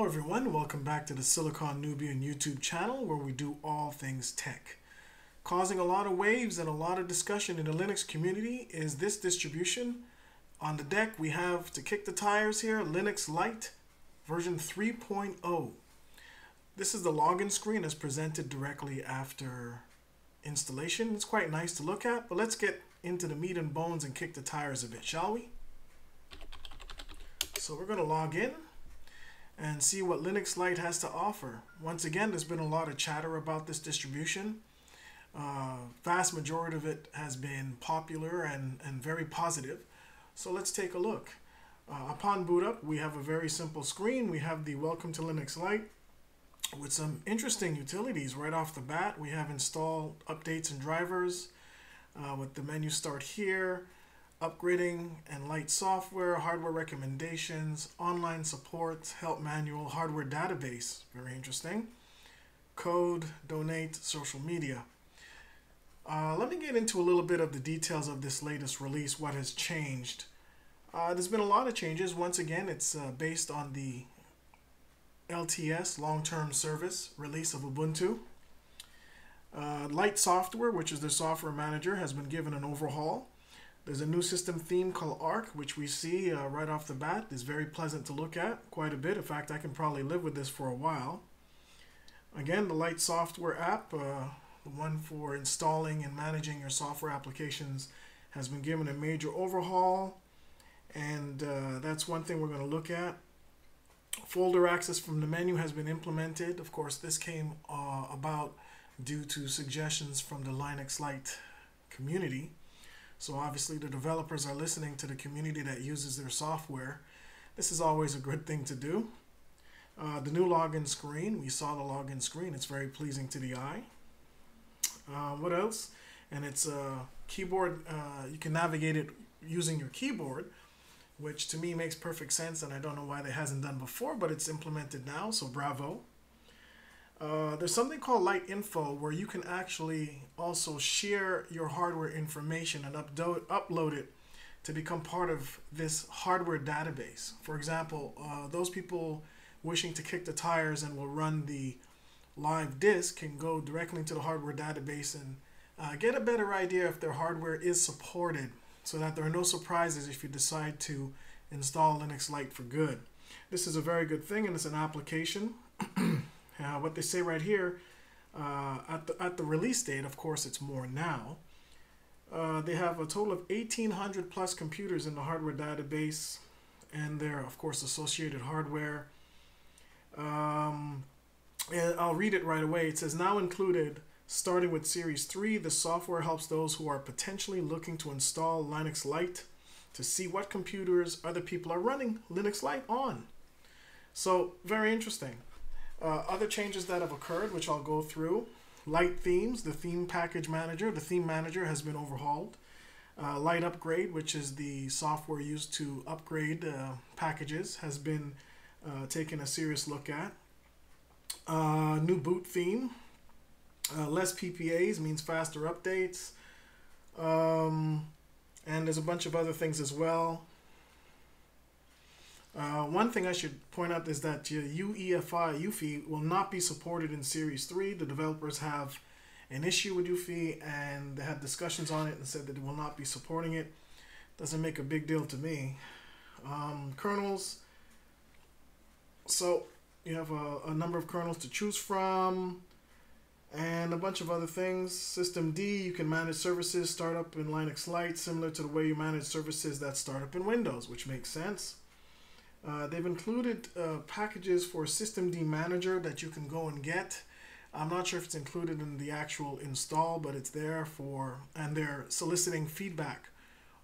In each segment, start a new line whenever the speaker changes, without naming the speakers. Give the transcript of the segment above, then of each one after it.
everyone, welcome back to the Silicon Nubian YouTube channel where we do all things tech. Causing a lot of waves and a lot of discussion in the Linux community is this distribution. On the deck we have, to kick the tires here, Linuxlite version 3.0. This is the login screen as presented directly after installation. It's quite nice to look at, but let's get into the meat and bones and kick the tires a bit, shall we? So we're going to log in and see what Linuxlite has to offer. Once again, there's been a lot of chatter about this distribution. Vast majority of it has been popular and very positive. So let's take a look. Upon boot up, we have a very simple screen. We have the Welcome to Linuxlite with some interesting utilities right off the bat. We have installed updates and drivers with the menu start here. Upgrading and light software, hardware recommendations, online support, help manual, hardware database, very interesting, code, donate, social media. Let me get into a little bit of the details of this latest release, what has changed. There's been a lot of changes. Once again, it's based on the LTS, long-term service, release of Ubuntu. Light software, which is the software manager, has been given an overhaul. There's a new system theme called Arc, which we see right off the bat. It's very pleasant to look at, quite a bit. In fact, I can probably live with this for a while. Again, the Light software app, the one for installing and managing your software applications, has been given a major overhaul. And that's one thing we're going to look at. Folder access from the menu has been implemented. Of course, this came about due to suggestions from the Linuxlite community. So obviously the developers are listening to the community that uses their software. This is always a good thing to do. The new login screen, we saw the login screen. It's very pleasing to the eye. What else? And it's a keyboard. You can navigate it using your keyboard, which to me makes perfect sense, and I don't know why that hasn't done before, but it's implemented now, so bravo. There's something called Light Info where you can actually also share your hardware information and upload it to become part of this hardware database. For example, those people wishing to kick the tires and will run the live disk can go directly into the hardware database and get a better idea if their hardware is supported, so that there are no surprises if you decide to install Linuxlite for good. This is a very good thing, and it's an application. What they say right here, at the release date, of course it's more now, they have a total of 1,800 plus computers in the hardware database, and their, of course, associated hardware. And I'll read it right away. It says, now included, starting with Series 3, the software helps those who are potentially looking to install Linuxlite to see what computers other people are running Linuxlite on. So, very interesting. Other changes that have occurred, which I'll go through. Light themes, the theme package manager. The theme manager has been overhauled. Light upgrade, which is the software used to upgrade packages, has been taken a serious look at. New boot theme. Less PPAs means faster updates. And there's a bunch of other things as well. One thing I should point out is that UEFI will not be supported in Series 3. The developers have an issue with UEFI and they had discussions on it and said that they will not be supporting it. Doesn't make a big deal to me. Kernels. So you have a number of kernels to choose from and a bunch of other things. System D, you can manage services start up in Linuxlite similar to the way you manage services that start up in Windows, which makes sense. They've included packages for Systemd Manager that you can go and get. I'm not sure if it's included in the actual install, but it's there for, and they're soliciting feedback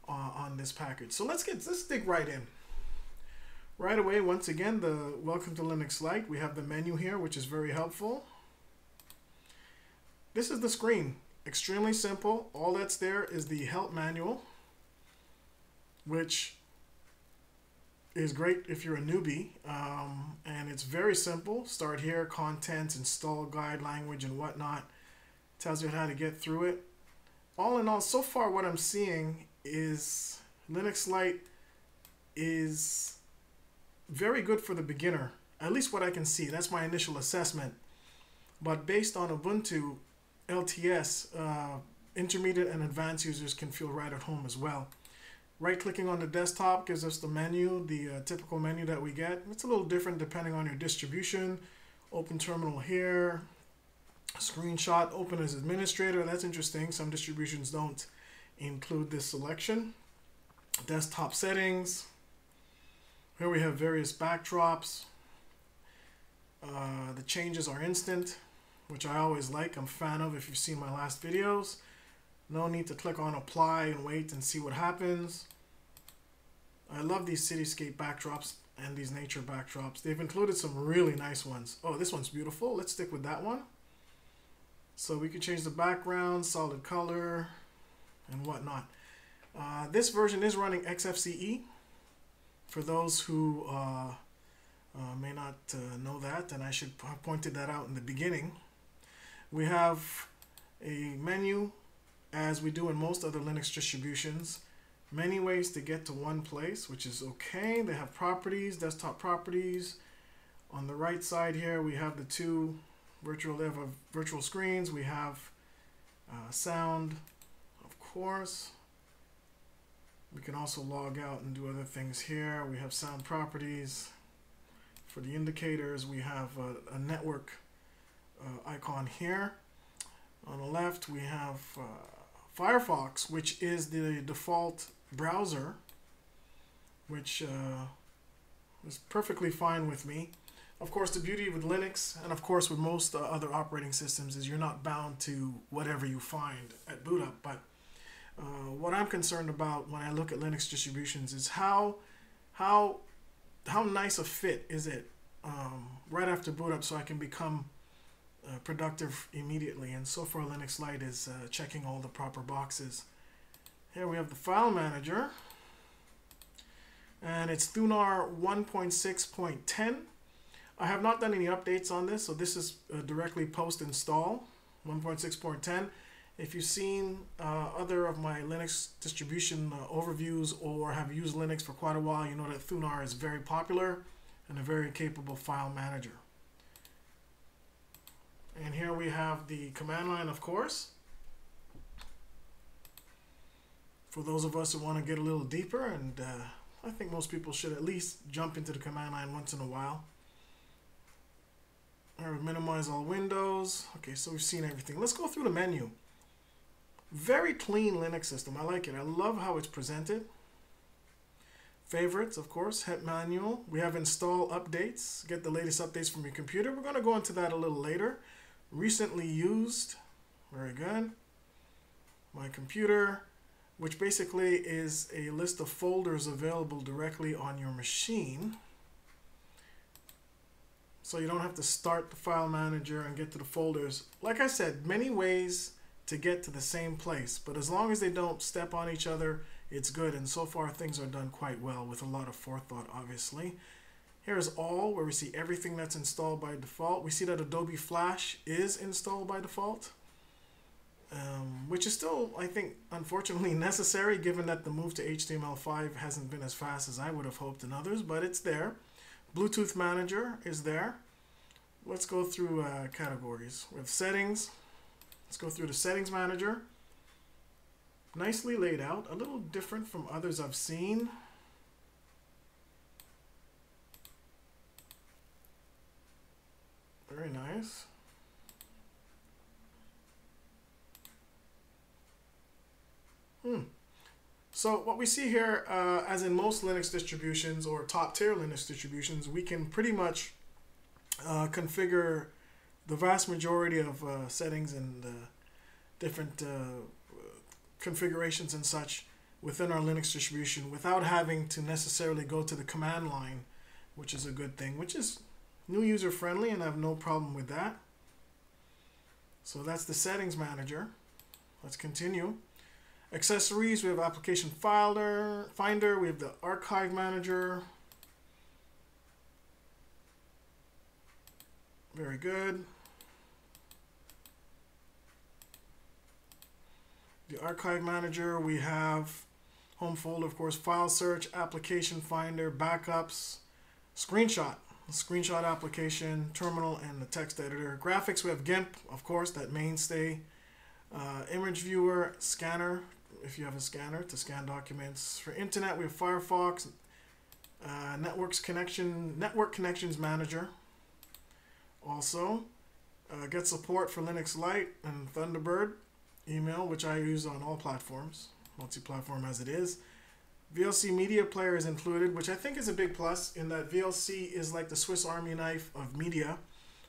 on this package. So let's dig right in. Right away, once again, the Welcome to Linuxlite. We have the menu here, which is very helpful. This is the screen. Extremely simple. All that's there is the help manual, which is great if you're a newbie, and it's very simple. Start here, contents, install guide, language, and whatnot. Tells you how to get through it. All in all, so far what I'm seeing is Linuxlite is very good for the beginner At least what I can see. That's my initial assessment. But based on Ubuntu LTS, intermediate and advanced users can feel right at home as well. Right clicking on the desktop gives us the menu, the typical menu that we get. It's a little different depending on your distribution. Open terminal here. Screenshot, open as administrator. That's interesting. Some distributions don't include this selection. Desktop settings. Here we have various backdrops. The changes are instant, which I always like. I'm a fan of if you've seen my last videos. No need to click on apply and wait and see what happens. I love these cityscape backdrops and these nature backdrops. They've included some really nice ones. Oh, this one's beautiful. Let's stick with that one. So we can change the background, solid color, and whatnot. This version is running XFCE. For those who may not know that, and I should have pointed that out in the beginning. We have a menu, as we do in most other Linux distributions. Many ways to get to one place, which is okay. They have properties, desktop properties. On the right side here, we have the two virtual screens. We have sound, of course. We can also log out and do other things here. We have sound properties. For the indicators, we have a network icon here. On the left, we have Firefox, which is the default browser, which is perfectly fine with me. Of course, the beauty with Linux, and of course with most other operating systems, is you're not bound to whatever you find at boot up. But what I'm concerned about when I look at Linux distributions is how nice a fit is it right after boot up, so I can become productive immediately. And so far Linuxlite is checking all the proper boxes. Here we have the file manager, and it's Thunar 1.6.10. I have not done any updates on this, so this is directly post install 1.6.10. If you've seen other of my Linux distribution overviews or have used Linux for quite a while, you know that Thunar is very popular and a very capable file manager. And here we have the command line, of course. For those of us who want to get a little deeper, and I think most people should at least jump into the command line once in a while. All right, minimize all windows. Okay, so we've seen everything. Let's go through the menu. Very clean Linux system. I like it. I love how it's presented. Favorites, of course, help manual. We have install updates. Get the latest updates from your computer. We're going to go into that a little later. Recently used. Very good. My computer, which basically is a list of folders available directly on your machine. So you don't have to start the file manager and get to the folders. Like I said, many ways to get to the same place, but as long as they don't step on each other, it's good. And so far things are done quite well with a lot of forethought, obviously. Here's all, where we see everything that's installed by default. We see that Adobe Flash is installed by default, which is still, I think, unfortunately necessary, given that the move to HTML5 hasn't been as fast as I would have hoped in others, but it's there. Bluetooth Manager is there. Let's go through categories. We have settings. Let's go through the settings manager. Nicely laid out, a little different from others I've seen. Very nice. So what we see here, as in most Linux distributions or top tier Linux distributions, we can pretty much configure the vast majority of settings and different configurations and such within our Linux distribution without having to necessarily go to the command line, which is a good thing, which is new user friendly, and I have no problem with that. So that's the settings manager. Let's continue. Accessories, we have application finder, we have the archive manager. Very good. The archive manager, we have home folder, of course, file search, application finder, backups, screenshot. screenshot application, terminal, and the text editor. Graphics, we have GIMP, of course, that mainstay. Image viewer, scanner, if you have a scanner to scan documents. For internet, we have Firefox, network connections manager. Also, get support for Linuxlite and Thunderbird email, which I use on all platforms, multi-platform as it is. VLC media player is included, which I think is a big plus in that VLC is like the Swiss Army knife of media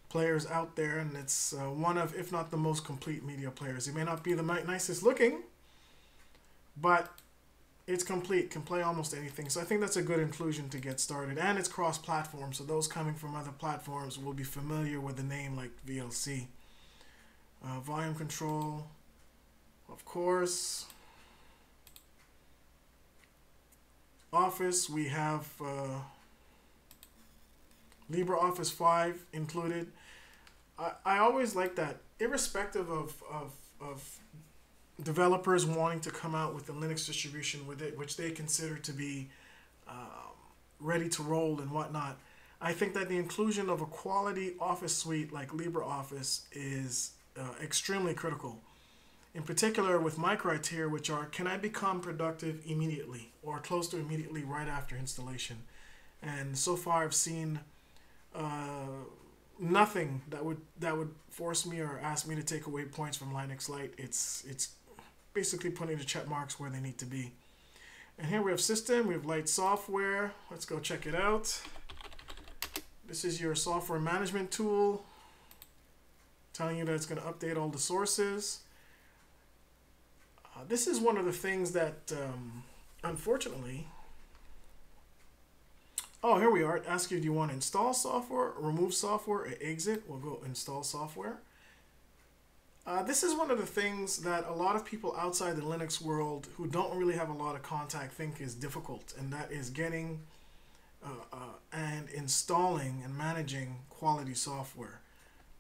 players out there, and it's one of, if not the most complete media players. It may not be the nicest looking, but it's complete, can play almost anything. So I think that's a good inclusion to get started, and it's cross-platform, so those coming from other platforms will be familiar with the name like VLC. Volume control, of course. Office, we have LibreOffice 5 included. I always like that, irrespective of developers wanting to come out with a Linux distribution with it, which they consider to be ready to roll and whatnot. I think that the inclusion of a quality office suite like LibreOffice is extremely critical. In particular with my criteria, which are, can I become productive immediately or close to immediately right after installation? And so far I've seen nothing that would force me or ask me to take away points from Linuxlite. It's basically putting the check marks where they need to be. And here we have system, we have Lite software. Let's go check it out. This is your software management tool, telling you that it's going to update all the sources. This is one of the things that, unfortunately, oh, here we are. It asks you, do you want to install software, remove software, or exit? We'll go install software. This is one of the things that a lot of people outside the Linux world who don't really have a lot of contact think is difficult, and that is getting and installing and managing quality software.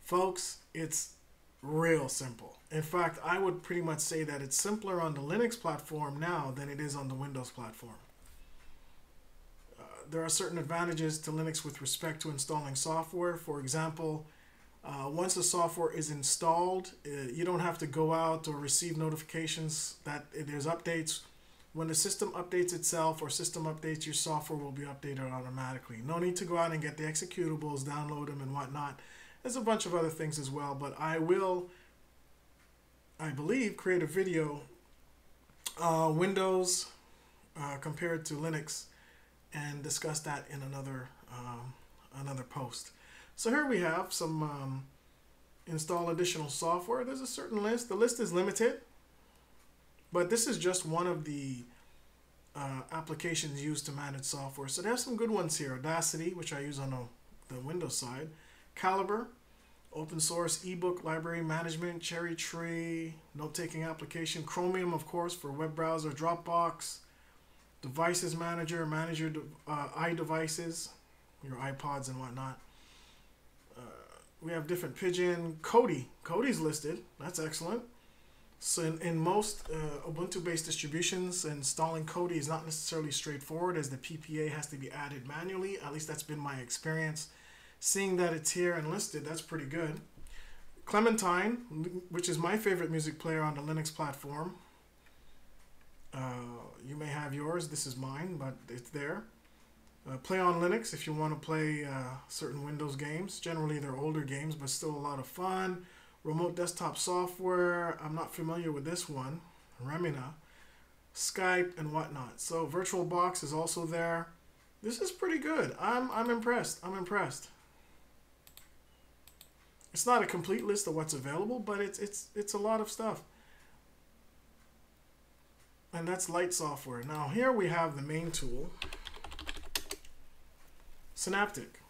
Folks, it's real simple. In fact, I would pretty much say that it's simpler on the Linux platform now than it is on the Windows platform. There are certain advantages to Linux with respect to installing software. For example, once the software is installed, you don't have to go out or receive notifications that there's updates. When the system updates itself or system updates, your software will be updated automatically. No need to go out and get the executables, download them and whatnot. There's a bunch of other things as well, but I will, I believe, create a video, Windows compared to Linux, and discuss that in another post. So here we have some install additional software. There's a certain list. The list is limited, but this is just one of the applications used to manage software. So there's some good ones here. Audacity, which I use on the Windows side. Calibre, open source ebook library management. Cherry Tree, note-taking application. Chromium, of course, for web browser. Dropbox, devices manager, manage your iDevices, your iPods and whatnot. We have different Pigeon. Kodi. Kodi's listed. That's excellent. So in most Ubuntu-based distributions, installing Kodi is not necessarily straightforward, as the PPA has to be added manually. At least that's been my experience. Seeing that it's here and listed, that's pretty good. Clementine, which is my favorite music player on the Linux platform. You may have yours. This is mine, but it's there. Play on Linux if you want to play certain Windows games. Generally, they're older games, but still a lot of fun. Remote desktop software. I'm not familiar with this one. Remina. Skype and whatnot. So VirtualBox is also there. This is pretty good. I'm impressed. I'm impressed. It's not a complete list of what's available, but it's a lot of stuff. And that's Lite software. Now here we have the main tool, Synaptic,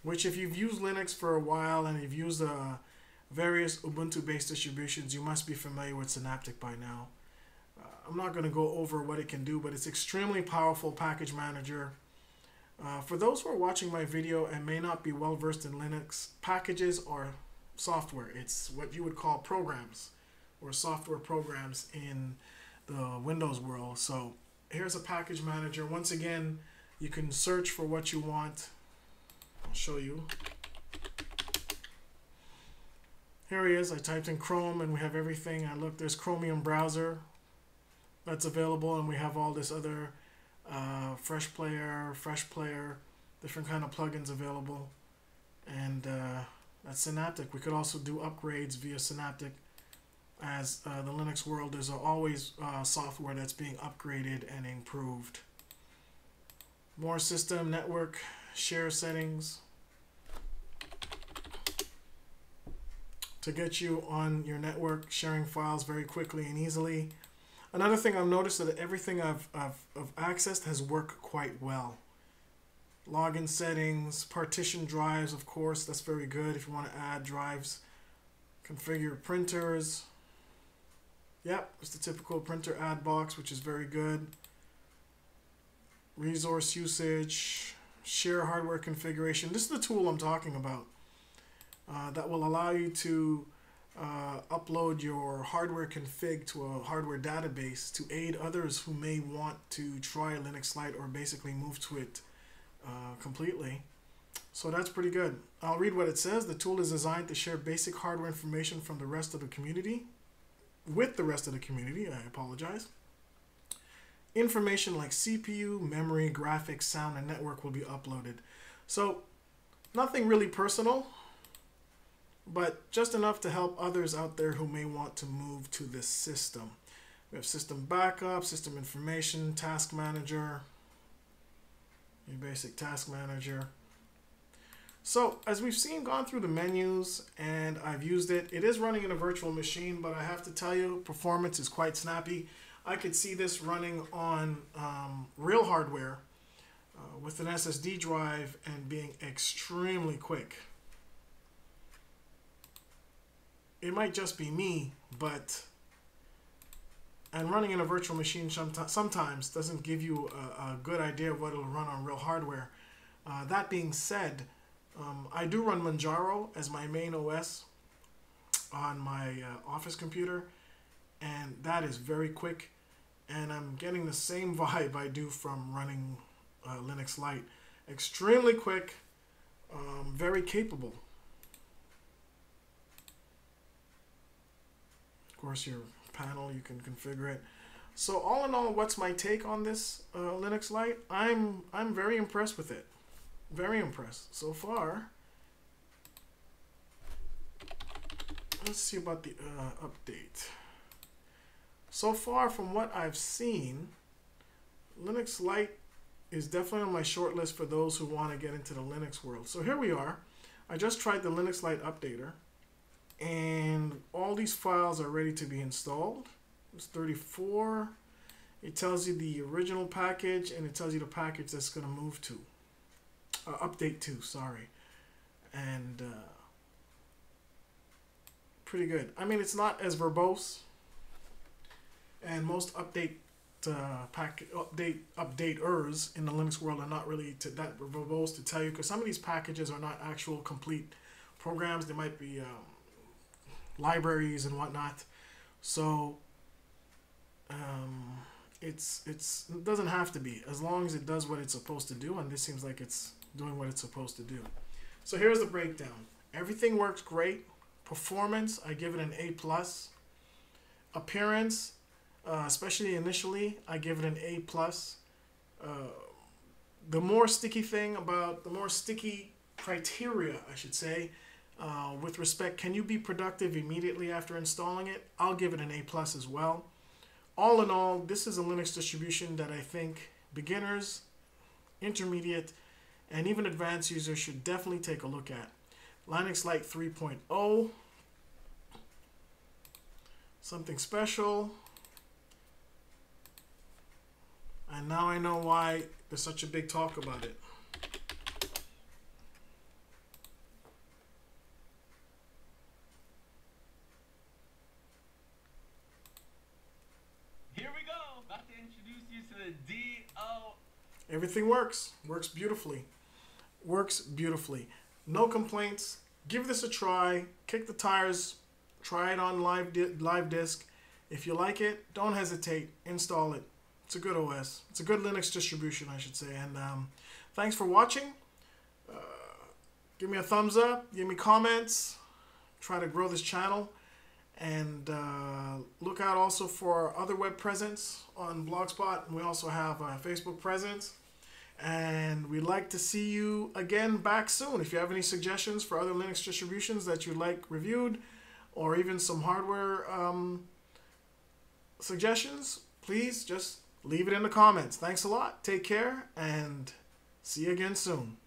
which if you've used Linux for a while and you've used various Ubuntu-based distributions, you must be familiar with Synaptic by now. I'm not going to go over what it can do, but it's extremely powerful package manager. For those who are watching my video and may not be well versed in Linux, packages are software. It's what you would call programs or software programs in the Windows world. So here's a package manager. Once again, you can search for what you want. show you. Here he is. I typed in Chrome and we have everything. I look, there's Chromium browser that's available, and we have all this other Fresh Player, different kind of plugins available. And that's Synaptic. We could also do upgrades via Synaptic. As the Linux world, there's always software that's being upgraded and improved. More system, network, share settings to get you on your network, sharing files very quickly and easily. Another thing I've noticed that everything I've accessed has worked quite well. Login settings, partition drives, of course, that's very good if you want to add drives. Configure printers. Yep, it's the typical printer add box, which is very good. Resource usage, share hardware configuration. This is the tool I'm talking about that will allow you to upload your hardware config to a hardware database to aid others who may want to try Linuxlite or basically move to it completely. So that's pretty good. I'll read what it says. The tool is designed to share basic hardware information from the rest of the community. With the rest of the community, I apologize. Information like CPU, memory, graphics, sound, and network will be uploaded. So nothing really personal, but just enough to help others out there who may want to move to this system. We have system backup, system information, task manager, your basic task manager. So as we've seen, gone through the menus and I've used it. It is running in a virtual machine, but I have to tell you, performance is quite snappy. I could see this running on real hardware with an SSD drive and being extremely quick. It might just be me, and running in a virtual machine sometimes doesn't give you a good idea of what it'll run on real hardware. That being said, I do run Manjaro as my main OS on my office computer, and that is very quick, and I'm getting the same vibe I do from running Linuxlite. Extremely quick, very capable. Of course, your panel, you can configure it. So all in all, what's my take on this Linuxlite? I'm very impressed with it. Very impressed so far. Let's see about the update. So far, from what I've seen, Linuxlite is definitely on my short list for those who want to get into the Linux world. So here we are. I just tried the Linuxlite updater, and all these files are ready to be installed. It's 34. It tells you the original package, and it tells you the package that's going to move to. Update to, sorry. And pretty good. I mean, it's not as verbose, and most updaters in the Linux world are not really that verbose to tell you, because some of these packages are not actual complete programs. They might be libraries and whatnot. So it doesn't have to be, as long as it does what it's supposed to do, and this seems like it's doing what it's supposed to do. So here's the breakdown. Everything works great. Performance, I give it an A+. Appearance, especially initially, I give it an A+. The more sticky criteria, I should say, with respect, can you be productive immediately after installing it? I'll give it an A+ as well. All in all, this is a Linux distribution that I think beginners, intermediate, and even advanced users should definitely take a look at. Linuxlite 3.0, something special. And now I know why there's such a big talk about it.
Here we go. About to introduce you to the DO.
Everything works beautifully. Works beautifully. No complaints. Give this a try. Kick the tires. Try it on live disk. If you like it, don't hesitate. Install it. It's a good OS. It's a good Linux distribution, I should say. And thanks for watching. give me a thumbs up, give me comments, try to grow this channel. And look out also for our other web presence on Blogspot. And we also have a Facebook presence. And we'd like to see you again back soon. If you have any suggestions for other Linux distributions that you'd like reviewed, or even some hardware suggestions, please just leave it in the comments. Thanks a lot. Take care and see you again soon.